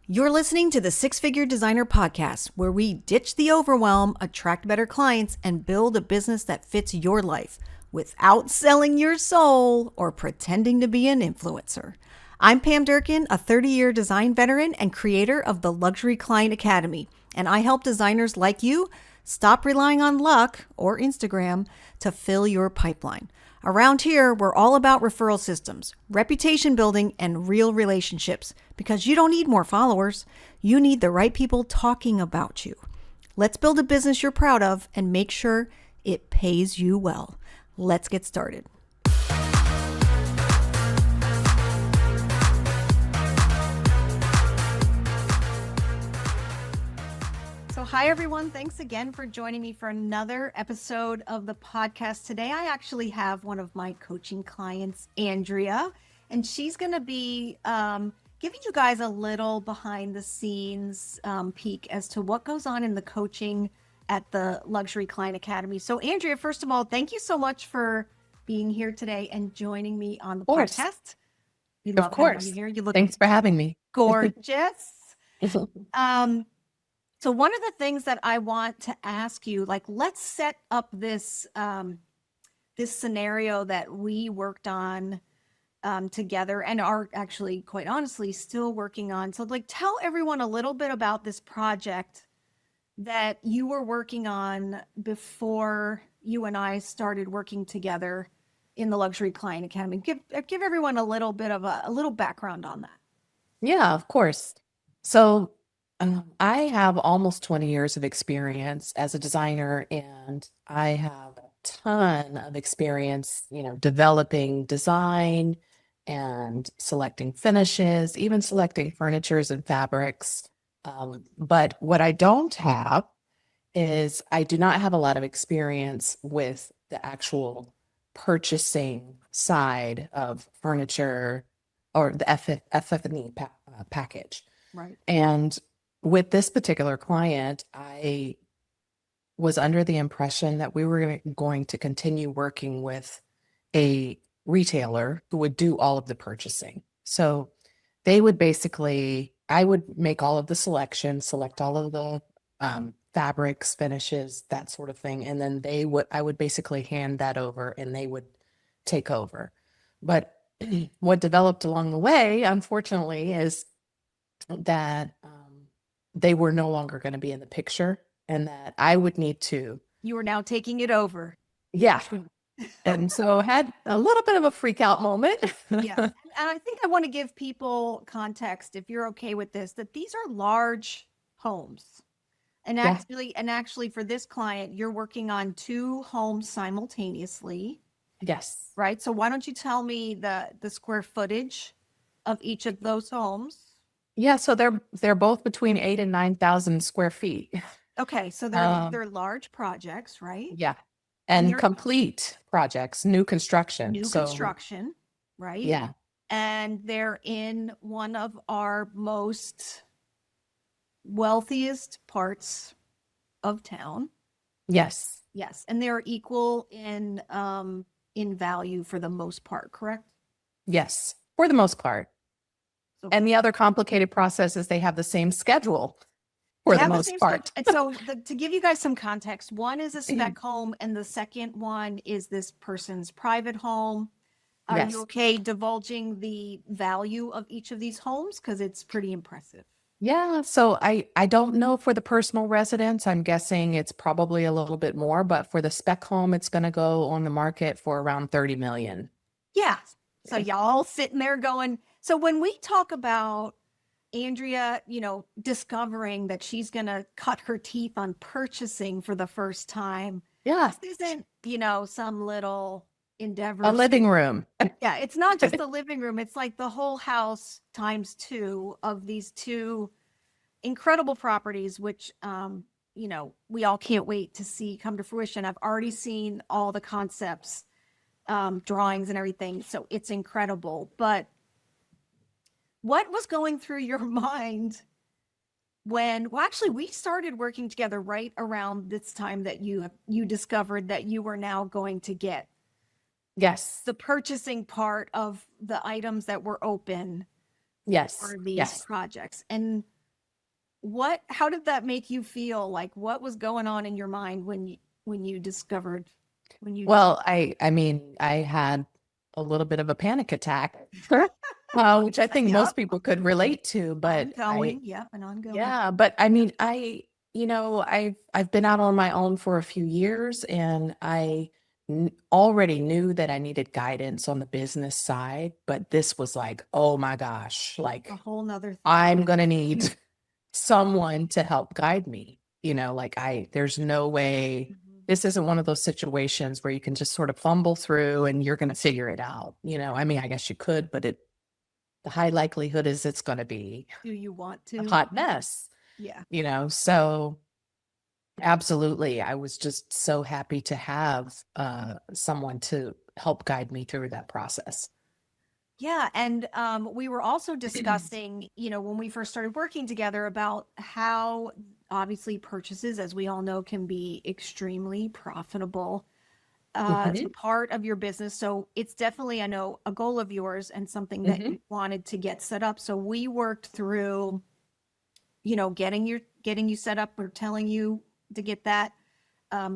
You're listening to the Six Figure Designer Podcast, where we ditch the overwhelm, attract better clients, and build a business that fits your life without selling your soul or pretending to be an influencer. I'm Pam Durkin, a 30-year design veteran and creator of the Luxury Client Academy, and I help designers like you stop relying on luck or Instagram to fill your pipeline. Around here, we're all about referral systems, reputation building, and real relationships because you don't need more followers. You need the right people talking about you. Let's build a business you're proud of and make sure it pays you well. Let's get started. So hi, everyone. Thanks again for joining me for another episode of the podcast. Today, I actually have one of my coaching clients, Andrea, and she's going to be giving you guys a little behind the scenes peek as to what goes on in the coaching at the Luxury Client Academy. So Andrea, first of all, thank you so much for being here today and joining me on the podcast. We love having you here. You look Thanks for having me. gorgeous. So one of the things that I want to ask you, let's set up this this scenario that we worked on together and are actually, quite honestly, still working on. So tell everyone a little bit about this project that you were working on before you and I started working together in the Luxury Client Academy. Give everyone a little bit of a little background on that. Yeah, of course. So I have almost 20 years of experience as a designer, and I have a ton of experience, developing design and selecting finishes, even selecting furnitures and fabrics. But what I don't have is I do not have a lot of experience with the actual purchasing side of furniture or the FF&E package. Right. And with this particular client, I was under the impression that we were going to continue working with a retailer who would do all of the purchasing. So they would I would make all of the selection, select all of the fabrics, finishes, that sort of thing. And then I would basically hand that over and they would take over. But what developed along the way, unfortunately, is that they were no longer going to be in the picture and that I would need to. You are now taking it over. Yeah. And so had a little bit of a freak out moment. Yeah. And I think I want to give people context, if you're okay with this, that these are large homes. And actually for this client, you're working on 2 homes simultaneously. Yes. Right. So why don't you tell me the square footage of each of those homes? Yeah. So they're both between 8,000 and 9,000 square feet. Okay. So they're large projects, right? Yeah. And complete projects, new construction. Construction, right? Yeah. And they're in one of our most wealthiest parts of town. Yes. Yes. And they're equal in value for the most part, correct? Yes, for the most part. So, and the other complicated process is they have the same schedule for the most part. And so to give you guys some context, one is a spec home and the second one is this person's private home. Are you okay divulging the value of each of these homes? Because it's pretty impressive. Yeah. So I don't know for the personal residence. I'm guessing it's probably a little bit more, but for the spec home, it's going to go on the market for around 30 million. Yeah. So y'all sitting there going, so when we talk about Andrea, discovering that she's going to cut her teeth on purchasing for the first time. Yeah. This isn't, some little endeavor. A living room. Yeah. It's not just the living room. It's like the whole house times 2 of these 2 incredible properties, which, we all can't wait to see come to fruition. I've already seen all the concepts, drawings and everything. So it's incredible. But what was going through your mind actually we started working together right around this time that you discovered that you were now going to get the purchasing part of the items that were open Yes. for these projects. And how did that make you feel? Like, what was going on in your mind when you discovered when you Well, I mean, I had a little bit of a panic attack, which I think most Yep, people could relate to, but ongoing, yep, an ongoing. yeah, but I mean, I've been out on my own for a few years, and already knew that I needed guidance on the business side, but this was like, oh my gosh, A like whole nother thing. I'm gonna need someone to help guide me. Like there's no way, Mhm. this isn't one of those situations where you can just sort of fumble through and you're gonna figure it out. I mean, I guess you could, but the high likelihood is it's gonna be Do you want a to? hot mess, Yeah. so absolutely. I was just so happy to have someone to help guide me through that process. Yeah, and we were also discussing, when we first started working together about how obviously purchases, as we all know, can be extremely profitable. It's a Mhm, part of your business. So it's definitely, I know, a goal of yours and something that mhm, you wanted to get set up. So we worked through, getting you set up or telling you to get that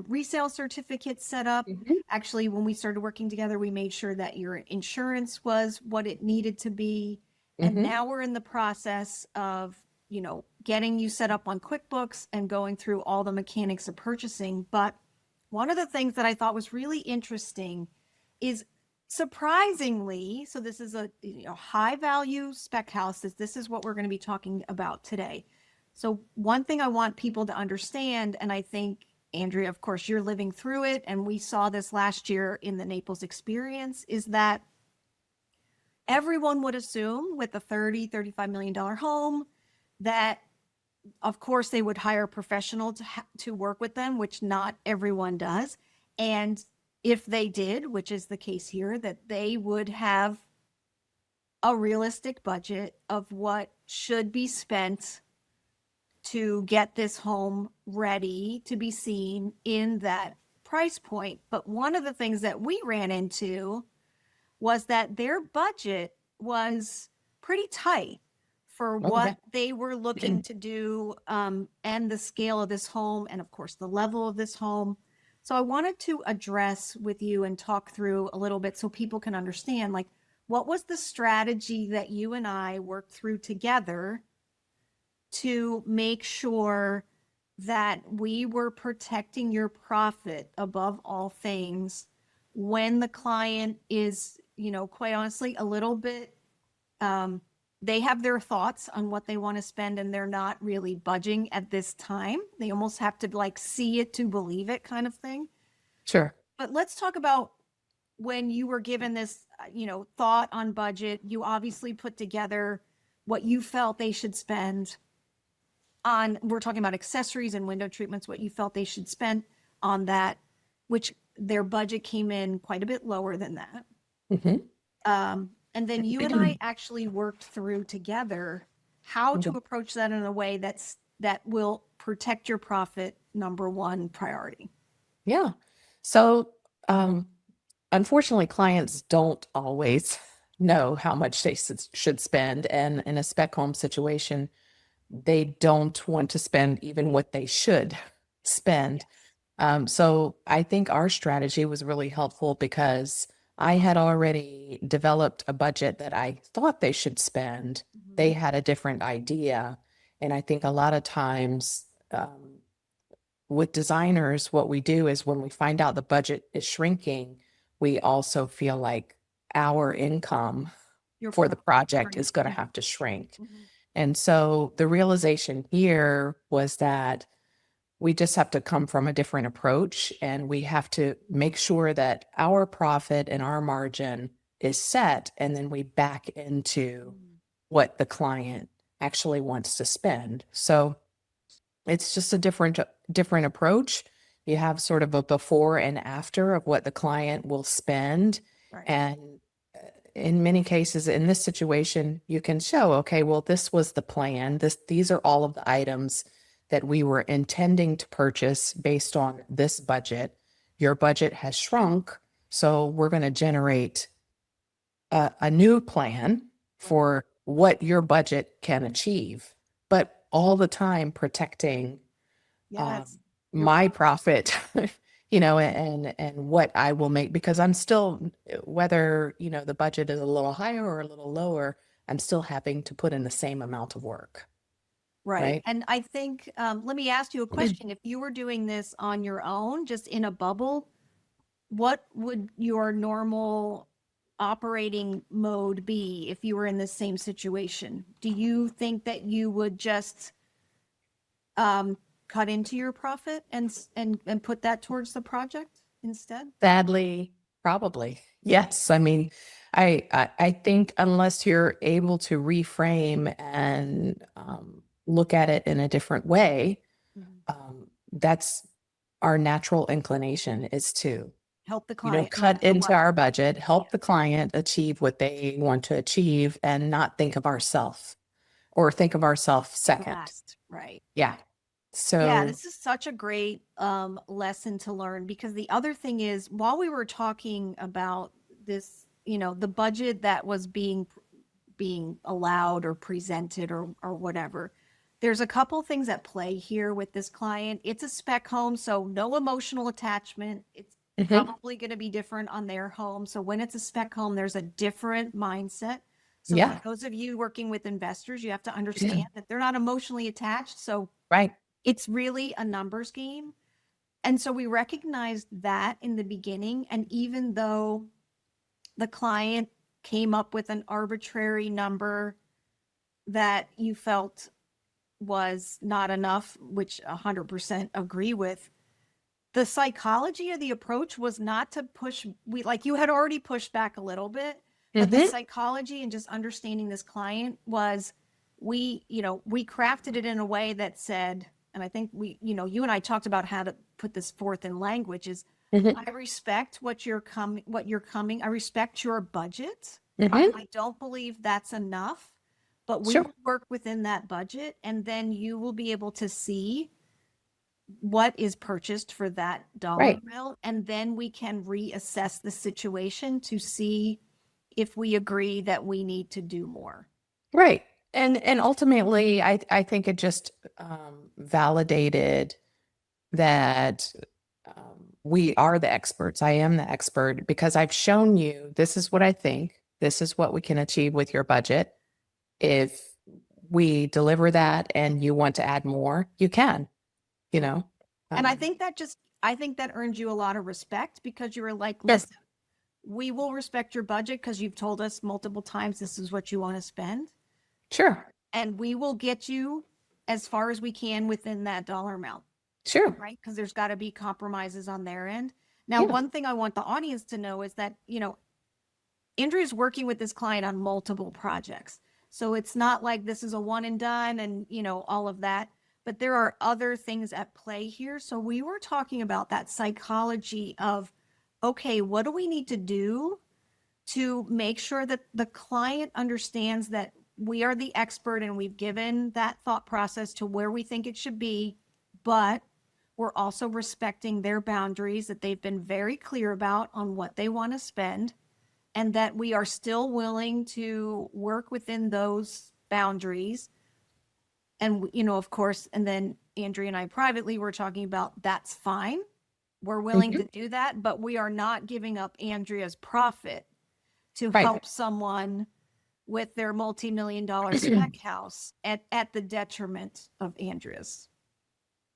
resale certificate set up. mhm, Actually, when we started working together, we made sure that your insurance was what it needed to be. And mhm. now we're in the process of, getting you set up on QuickBooks and going through all the mechanics of purchasing. But one of the things that I thought was really interesting is surprisingly, so this is a high value spec house. This is what we're going to be talking about today. So one thing I want people to understand, and I think Andrea, of course, you're living through it, and we saw this last year in the Naples experience, is that everyone would assume with a $35 million home that, of course, they would hire a professional to work with them, which not everyone does. And if they did, which is the case here, that they would have a realistic budget of what should be spent to get this home ready to be seen in that price point. But one of the things that we ran into was that their budget was pretty tight for what Okay. they were looking to do, and the scale of this home, and of course, the level of this home. So I wanted to address with you and talk through a little bit so people can understand, like, what was the strategy that you and I worked through together to make sure that we were protecting your profit above all things when the client is, quite honestly, a little bit, um, they have their thoughts on what they want to spend and they're not really budging at this time. They almost have to like see it to believe it kind of thing. Sure. But let's talk about when you were given this, thought on budget. You obviously put together what you felt they should spend on, we're talking about accessories and window treatments, what you felt they should spend on that, which their budget came in quite a bit lower than that. Mhm. And then you and I actually worked through together how to Okay. approach that in a way that will protect your profit, number one priority. Yeah. So, unfortunately, clients don't always know how much they should spend. And in a spec home situation, they don't want to spend even what they should spend. Yes. So I think our strategy was really helpful because I had already developed a budget that I thought they should spend. They Mhm. had a different idea. And I think a lot of times, with designers, what we do is when we find out the budget is shrinking, we also feel like our income Your for the profit project shrink. is going to Mhm. have to shrink. Mhm. And so the realization here was that we just have to come from a different approach, and we have to make sure that our profit and our margin is set, and then we back into Mhm. what the client actually wants to spend. So it's just a different approach. You have sort of a before and after of what the client will spend. Right. And in many cases, in this situation, you can show, okay, well, this was the plan. These are all of the items that we were intending to purchase based on this budget. Your budget has shrunk, so we're going to generate a new plan Right. for what your budget can achieve. but all the time protecting um, Yes. Your my profit. profit, and what I will make, because I'm still, whether, the budget is a little higher or a little lower, I'm still having to put in the same amount of work, Right. right? And I think, let me ask you a question. If you were doing this on your own, just in a bubble, what would your normal operating mode be if you were in the same situation? Do you think that you would just um, cut into your profit and put that towards the project instead? Sadly, probably. Yes. I mean, I think unless you're able to reframe and look at it in a different way, Mhm. that's our natural inclination, is to, Help the client no cut matter into what. our budget, Yeah. help the client achieve what they want to achieve, and not think of ourselves, or think of ourselves second. Last, right. Yeah. Yeah, So, this is such a great lesson to learn because the other thing is, while we were talking about this, the budget that was being allowed or presented or whatever, there's a couple things at play here with this client. It's a spec home, so no emotional attachment. It's mhm, probably going to be different on their home. So when it's a spec home, there's a different mindset. So for yeah, those of you working with investors, you have to yeah, understand that they're not emotionally attached. So right. it's really a numbers game. And so we recognized that in the beginning. And even though the client came up with an arbitrary number that you felt was not enough, which 100% agree with, the psychology of the approach was not to push. We, like, you had already pushed back a little bit, but the Hmm. psychology and just understanding this client was, we crafted it in a way that said, and I think you and I talked about how to put this forth in language, is Hmm. I respect what you're coming. I respect your budget. Hmm. I don't believe that's enough, but we Sure. will work within that budget, and then you will be able to see what is purchased for that dollar Right. amount, and then we can reassess the situation to see if we agree that we need to do more. Right. And ultimately, I think it just validated that we are the experts. I am the expert because I've shown you this is what I think. This is what we can achieve with your budget. If we deliver that and you want to add more, you can, you Right. know. And Um, I think that earned you a lot of respect because you were like, sure. listen, we will respect your budget because you've told us multiple times this is what you want to spend, Sure. and we will get you as far as we can within that dollar amount, Sure. right? Because there's got to be compromises on their end. Now, Yeah. one thing I want the audience to know is that, Andrea's working with this client on multiple projects. So it's not like this is a one and done and, all of that, but there are other things at play here. So we were talking about that psychology of, okay, what do we need to do to make sure that the client understands that we are the expert and we've given that thought process to where we think it should be, but we're also respecting their boundaries that they've been very clear about on what they want to spend, and that we are still willing to work within those boundaries. And, of course, and then Andrea and I privately were talking about that's fine. We're willing Mhm. to do that, but we are not giving up Andrea's profit to Right. help someone with their multi-million-dollar spec house at the detriment of Andrea's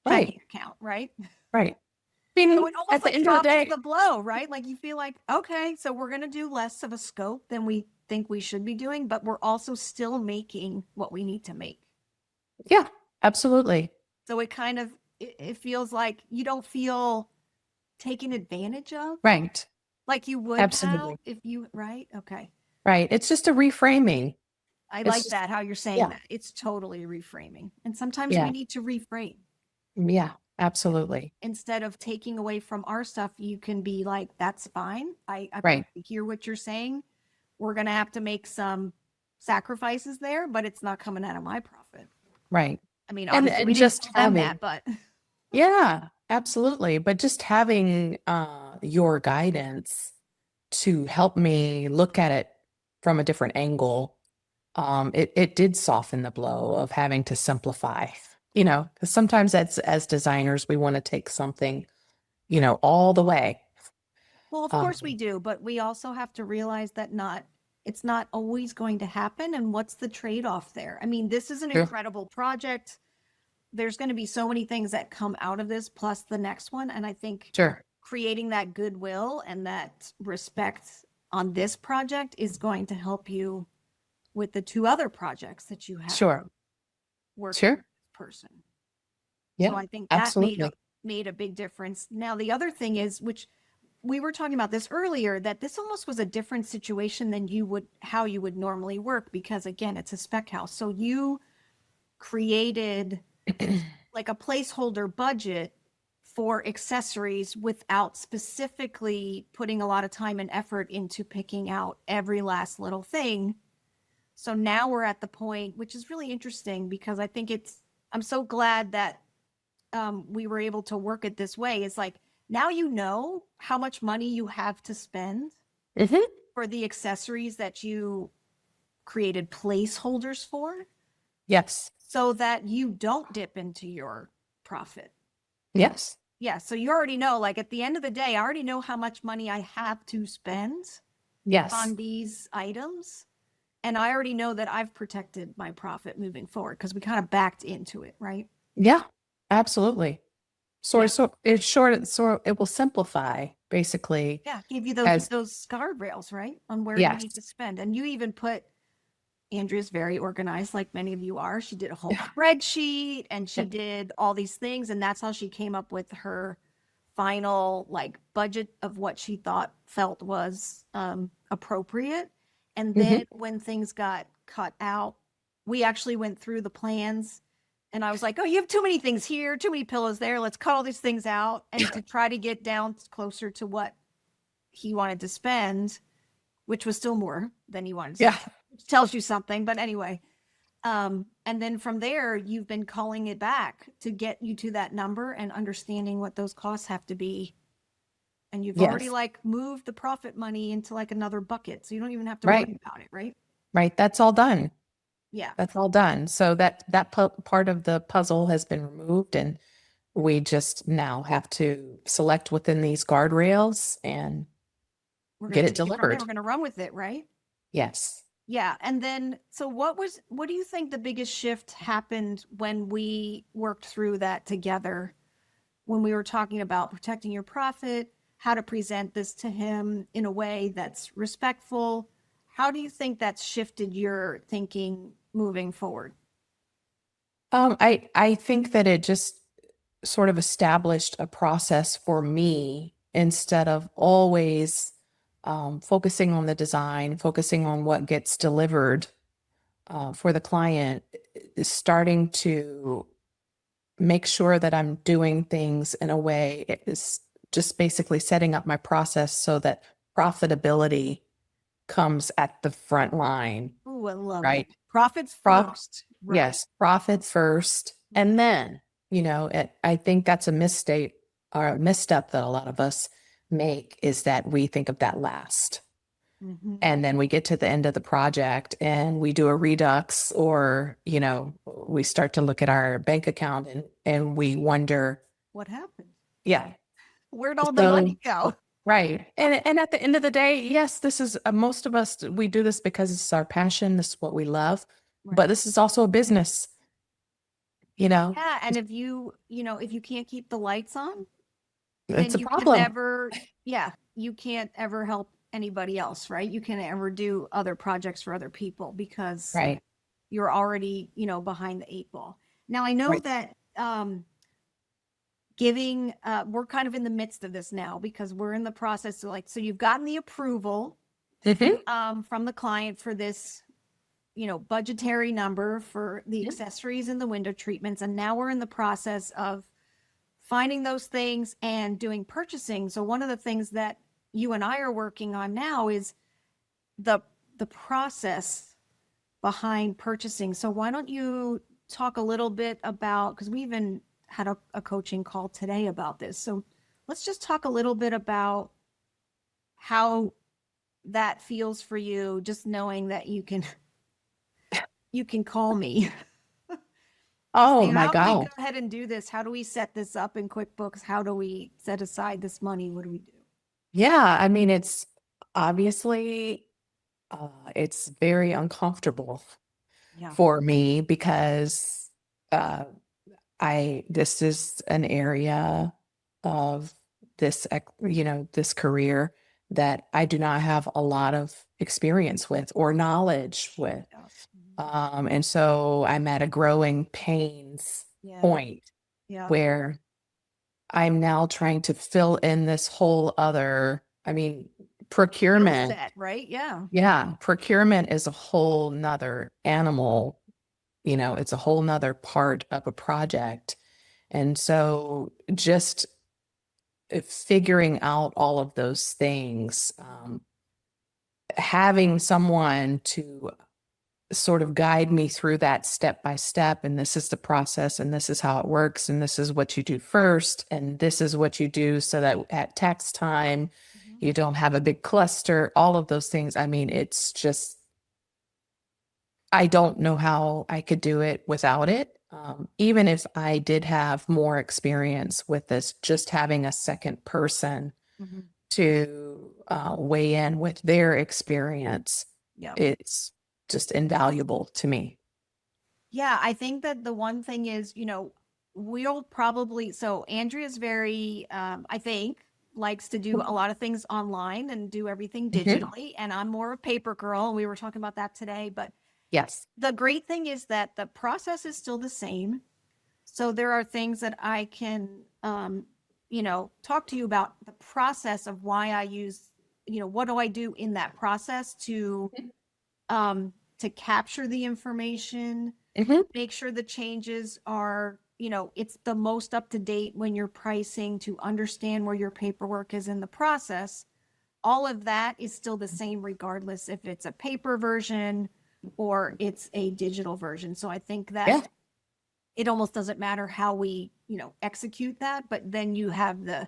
checking Right. account, right? Right. I So mean, it almost at the like end of the softens day, the blow, right? Like you feel like, okay, so we're going to do less of a scope than we think we should be doing, but we're also still making what we need to make. yeah, absolutely. So it feels like you don't feel taken advantage of Right. like you would have Absolutely. if you, right? Okay. Right. It's just a reframing. I It's like just, that, how you're saying yeah. that. It's totally reframing. And sometimes we Yeah. need to reframe. Yeah. Yeah. Absolutely. Instead of taking away from our stuff, you can be like, that's fine. Right. I hear what you're saying. We're going to have to make some sacrifices there, but it's not coming out of my profit. Right. I mean, And obviously, we and didn't just tell them that, having, but yeah, absolutely. But just having your guidance to help me look at it from a different angle, it did soften the blow of having to simplify, because sometimes as designers, we want to take something, all the way. Well, of course we Um, do, but we also have to realize that it's not always going to happen. And what's the trade-off there? I mean, this is an sure, incredible project. There's going to be so many things that come out of this, plus the next one. And I think sure, creating that goodwill and that respect on this project is going to help you with the two other projects that you have sure, working with sure. this person. So Yeah, I think that absolutely. made a big difference. Now the other thing is, which we were talking about this earlier, that this almost was a different situation than how you would normally work, because again, it's a spec house. So you created like a placeholder budget for accessories without specifically putting a lot of time and effort into picking out every last little thing. So now we're at the point, which is really interesting, because I think I'm so glad that we were able to work it this way. It's like, now you know how much money you have to spend Hmm. for the accessories that you created placeholders for, Yes, so that you don't dip into your profit. yes, Yeah, so you already know, like at the end of the day, I already know how much money I have to spend yes. on these items. And I already know that I've protected my profit moving forward, because we kind of backed into it, right? Yeah, absolutely. So, Yeah. so it's short, so it will simplify basically Yeah. Give you as, those guardrails, right? On where you yes. need to spend. And you even put Andrea's very organized, like many of you are. She did a whole Yeah. spreadsheet and she Yeah. did all these things. And that's how she came up with her final like budget of what she thought felt was appropriate. And Hmm. then when things got cut out, we actually went through the plans, and I was like, oh, you have too many things here, too many pillows there. Let's cut all these things out, and to try to get down closer to what he wanted to spend, which was still more than he wanted to Yeah. spend, which tells you something. But anyway, and then from there, you've been calling it back to get you to that number and understanding what those costs have to be. And you've already Yes. like moved the profit money into like another bucket. So you don't even have to worry Right. about it, right? Right. That's all done. Yeah. That's all done. So part of the puzzle has been removed, and we just now have to select within these guardrails and We're going get to it take it from there. delivered. We're going to run with it, right? Yes. Yeah. And then, so what do you think the biggest shift happened when we worked through that together? When we were talking about protecting your profit, how to present this to him in a way that's respectful. How do you think that's shifted your thinking moving forward? I think that it just sort of established a process for me instead of always focusing on the design, focusing on what gets delivered for the client, is starting to make sure that I'm doing things in a way, it is just basically setting up my process so that profitability comes at the front line, Ooh, I love that. right? Profits Prof, first. Right. yes, profit first, and then, I think that's a mistake or a misstep that a lot of us make, is that we think of that last. Mm-hmm. And then we get to the end of the project and we do a redux, or, we start to look at our bank account and we wonder, What happened? yeah. Where'd all the So, money go? right. And at the end of the day, yes, this is most of us, we do this because it's our passion. This is what we love. But Right. this is also a business, you know, Yeah. And if if you can't keep the lights on, then it's a you can problem. never, yeah, you can't ever help anybody else, right? You can ever do other projects for other people, because Right. you're already, behind the eight ball. Now I know Right. that giving we're kind of in the midst of this now, because we're in the process of like, so you've gotten the approval Hmm. from the client for this, budgetary number for the accessories and the window treatments, and now we're in the process of finding those things and doing purchasing. So one of the things that you and I are working on now is the the process behind purchasing. So why don't you talk a little bit about, because we even had a coaching call today about this. So let's just talk a little bit about how that feels for you, just knowing that you can you can call me. Oh Say, my how do we go God. ahead and do this? How do we set this up in QuickBooks? How do we set aside this money? What do we do? Yeah, I mean, it's obviously it's very uncomfortable Yeah. for me because uh I this is an area of this career that I do not have a lot of experience with or knowledge with. Yeah. And so I'm at a growing pains Yeah. point Yeah. where I'm now trying to fill in this whole other, I mean, Skill procurement. set, right? Yeah. Yeah, procurement is a whole nother animal. It's a whole nother part of a project. And so just figuring out all of those things, having someone to sort of guide me through that step by step. And this is the process, and this is how it works, and this is what you do first, and this is what you do so that at tax time, Mhm. you don't have a big cluster, all of those things. I mean, it's just, I don't know how I could do it without it. Even if I did have more experience with this, just having a second person Mhm. to weigh in with their experience, Yeah. it's just invaluable to me. Yeah, I think that the one thing is, we'll probably, so Andrea's very, I think, likes to do a lot of things online and do everything Mhm. digitally. And I'm more a paper girl. And we were talking about that today. But Yes. the great thing is that the process is still the same. So there are things that I can, talk to you about the process of why I use, what do I do in that process to capture the information, Hmm. make sure the changes are, it's the most up to date when you're pricing, to understand where your paperwork is in the process. All of that is still the same, regardless if it's a paper version or it's a digital version. So I think that Yeah. it almost doesn't matter how we, execute that, but then you have the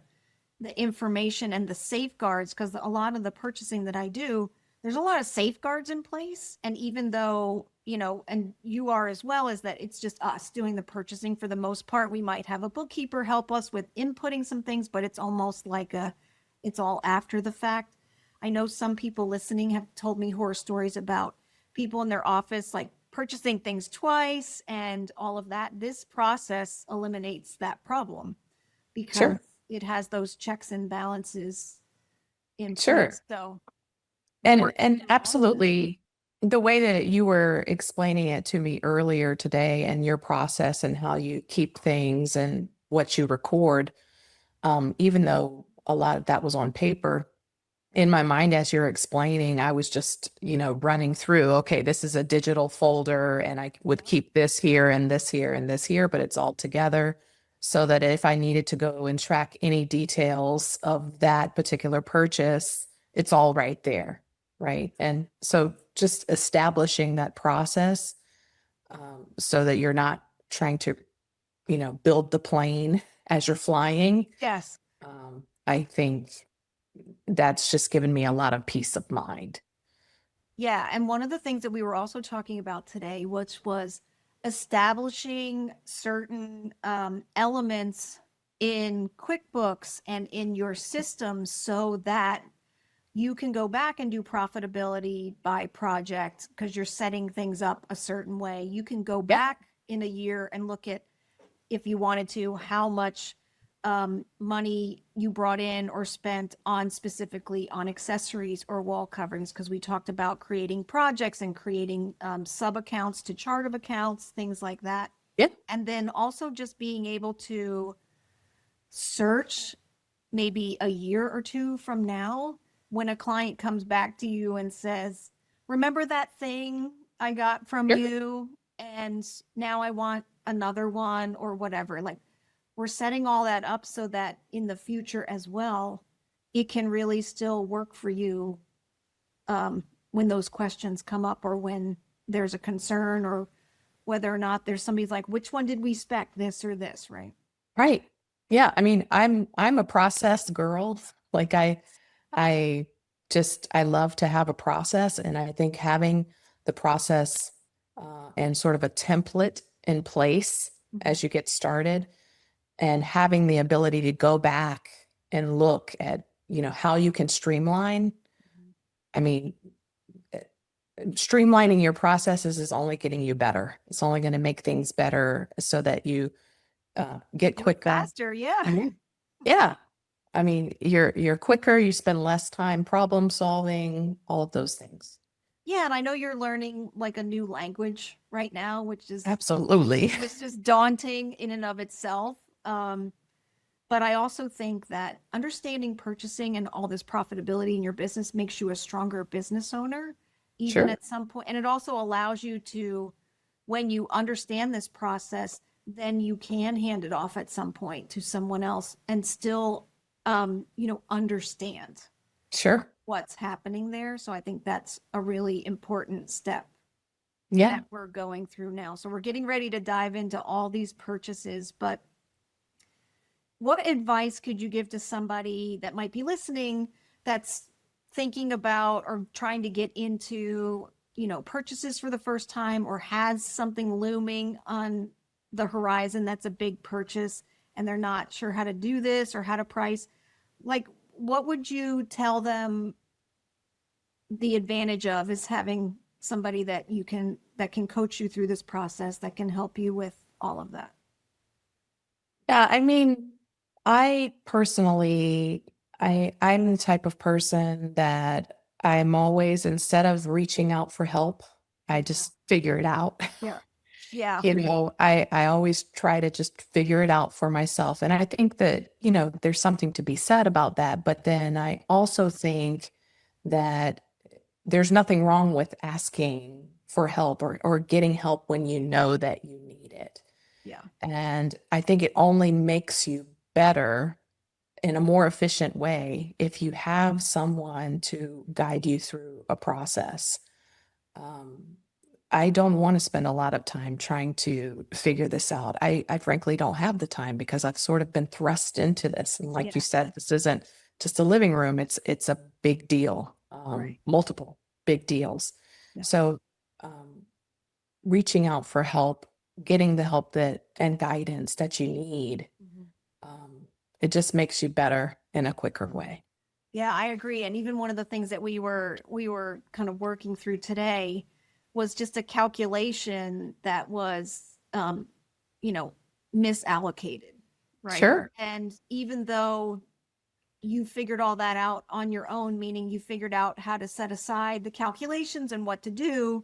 information and the safeguards, because a lot of the purchasing that I do, there's a lot of safeguards in place. And even though, and you are as well, is that it's just us doing the purchasing for the most part. We might have a bookkeeper help us with inputting some things, but it's almost like it's all after the fact. I know some people listening have told me horror stories about people in their office like purchasing things twice and all of that. This process eliminates that problem because Sure. it has those checks and balances in Sure. place. So And absolutely, the way that you were explaining it to me earlier today, and your process and how you keep things and what you record, even though a lot of that was on paper, in my mind as you're explaining, I was just, running through, okay, this is a digital folder, and I would keep this here and this here and this here, but it's all together so that if I needed to go and track any details of that particular purchase, it's all right there. Right. And so just establishing that process, so that you're not trying to, build the plane as you're flying. yes. I think that's just given me a lot of peace of mind. Yeah. And one of the things that we were also talking about today, which was establishing certain elements in QuickBooks and in your system so that you can go back and do profitability by project because you're setting things up a certain way. You can go Yeah. back in a year and look at, if you wanted to, how much money you brought in or spent on specifically on accessories or wall coverings, because we talked about creating projects and creating sub accounts to chart of accounts, things like that. Yeah. And then also just being able to search maybe a year or two from now when a client comes back to you and says, remember that thing I got from Sure. you? And now I want another one or whatever. Like, we're setting all that up so that in the future as well, it can really still work for you when those questions come up, or when there's a concern, or whether or not there's somebody's like, which one did we spec, this or this, right? Right. Yeah. I mean, I'm a process girl. Like I I love to have a process, and I think having the process and sort of a template in place as you get started, and having the ability to go back and look at, how you can streamline. I mean, streamlining your processes is only getting you better. It's only going to make things better so that you get Do it quicker. faster. Yeah. Mhm. Yeah. I mean, you're quicker, you spend less time problem solving, all of those things. Yeah, and I know you're learning like a new language right now, Absolutely. which is just daunting in and of itself. But I also think that understanding purchasing and all this profitability in your business makes you a stronger business owner, even Sure. at some point. And it also allows you to, when you understand this process, then you can hand it off at some point to someone else and still, understand Sure. what's happening there. So I think that's a really important step Yeah. that we're going through now. So we're getting ready to dive into all these purchases, but what advice could you give to somebody that might be listening that's thinking about or trying to get into, purchases for the first time or has something looming on the horizon that's a big purchase and they're not sure how to do this or how to price? Like, what would you tell them the advantage of is having somebody that can coach you through this process that can help you with all of that? Yeah, I mean, I personally, I'm the type of person that I'm always, instead of reaching out for help, I just figure it out. Yeah. Yeah. I always try to just figure it out for myself. And I think that, there's something to be said about that. But then I also think that there's nothing wrong with asking for help, or getting help when you know that you need it. Yeah. And I think it only makes you better in a more efficient way if you have someone to guide you through a process. Um, I don't want to spend a lot of time trying to figure this out. I frankly don't have the time because I've sort of been thrust into this. And like you Yeah. said, this isn't just a living room. It's a big deal, Right. multiple big deals. Yeah. So, um, reaching out for help, getting the help that and guidance that you need, Mhm. um, it just makes you better in a quicker way. Yeah, I agree. And even one of the things that we were kind of working through today was just a calculation that was you know, misallocated, right? Sure. And even though you figured all that out on your own, meaning you figured out how to set aside the calculations and what to do,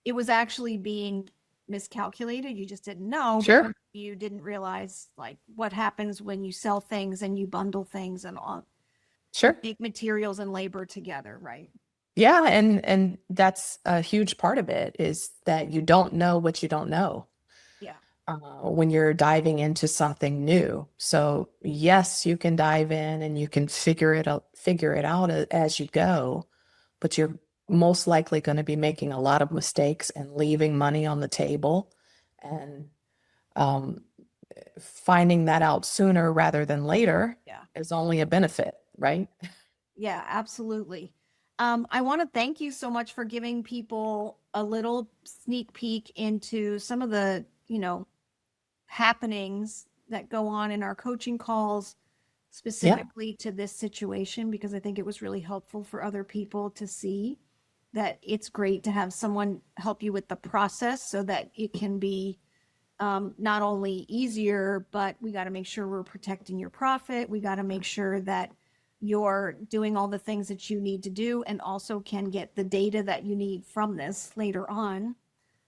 it was actually being miscalculated. You just didn't know because Sure. you didn't realize like what happens when you sell things and you bundle things and all Sure. make materials and labor together, right? Yeah, and that's a huge part of it, is that you don't know what you don't know Yeah. when you're diving into something new. So yes, you can dive in and you can figure it out as you go, but you're most likely going to be making a lot of mistakes and leaving money on the table. And um, finding that out sooner rather than later Yeah. is only a benefit, right? Yeah, absolutely. I want to thank you so much for giving people a little sneak peek into some of the, happenings that go on in our coaching calls Yeah, specifically to this situation, because I think it was really helpful for other people to see that it's great to have someone help you with the process so that it can be not only easier, but we got to make sure we're protecting your profit. We got to make sure that you're doing all the things that you need to do and also can get the data that you need from this later on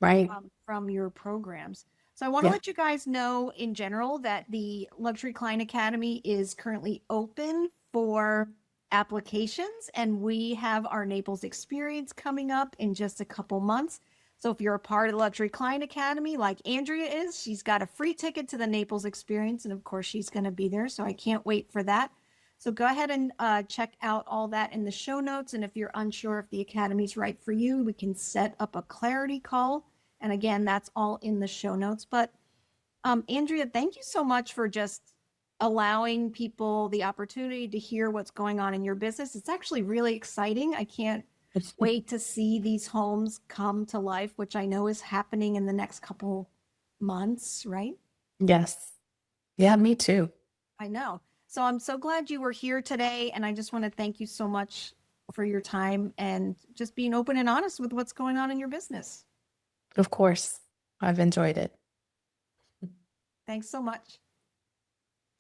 right. from your programs. So I want to Yeah, let you guys know in general that the Luxury Client Academy is currently open for applications, and we have our Naples experience coming up in just a couple months. So if you're a part of the Luxury Client Academy, like Andrea is, she's got a free ticket to the Naples experience, and of course she's going to be there. So I can't wait for that. So go ahead and check out all that in the show notes. And if you're unsure if the academy's right for you, we can set up a clarity call. And again, that's all in the show notes. But Andrea, thank you so much for just allowing people the opportunity to hear what's going on in your business. It's actually really exciting. I can't wait to see these homes come to life, which I know is happening in the next couple months, right? Yes. Yeah, me too. I know. So I'm so glad you were here today. And I just want to thank you so much for your time and just being open and honest with what's going on in your business. Of course. I've enjoyed it. Thanks so much.